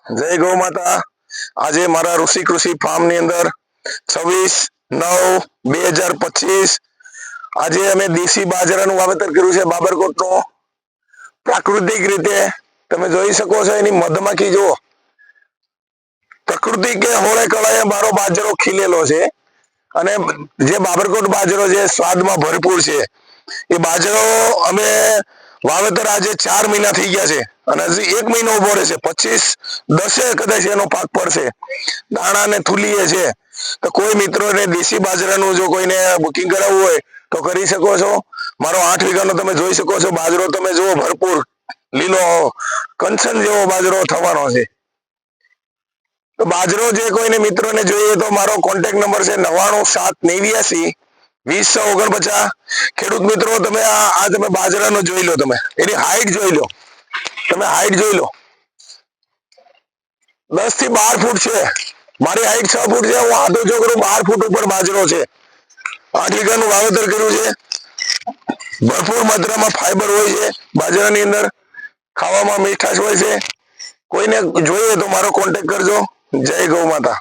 જય ગૌ માતા। આજે મારા ઋષિ કૃષિ ફાર્મ ની અંદર 26/9/2025 આજે અમે દેશી બાજરાનું વાવેતર કર્યું છે બાબરકોટનું। પ્રાકૃતિક રીતે તમે જોઈ શકો છો એની મધમાખી જુઓ। પ્રકૃતિ કે હોળે કળાએ મારો બાજરો ખીલેલો છે અને જે બાબરકોટ બાજરો છે સ્વાદમાં ભરપૂર છે। એ બાજરો અમે વાવેતર આજે 4 મહિના થઈ ગયા છે અને હજી 1 મહિનો ઉભો રહેશે। 25/10 કદાચ એનો પાક પડશે। દાણા ને થૂલીએ છે તો કોઈ મિત્રોને દેશી બાજરાનું જો કોઈને બુકિંગ કરાવવું હોય તો કરી શકો છો। મારો 8 વીઘાનો તમે જોઈ શકો છો બાજરો તમે જુઓ ભરપૂર લીલો કંચન જેવો બાજરો થવાનો છે। તો બાજરો જે કોઈને મિત્રોને જોઈએ તો મારો કોન્ટેક્ટ નંબર છે 99 789 ખેડૂત મિત્રો તમે આ તમે બાજરાનો જોઈ લો। તમે એની હાઈટ જોઈ લો, તમે હાઈટ જોઈ લો 10 થી 12 ફૂટ છે। મારી હાઈટ 6 ફૂટ છે। હું આધો છોકરો 12 ફૂટ ઉપર બાજરો છે। 8 વીઘાનું વાવેતર કર્યું છે। ભરપૂર માત્રામાં ફાઈબર હોય છે બાજરાની અંદર, ખાવામાં મીઠાશ હોય છે। કોઈને જોઈએ તો મારો કોન્ટેક્ટ કરજો। જય ગૌ માતા।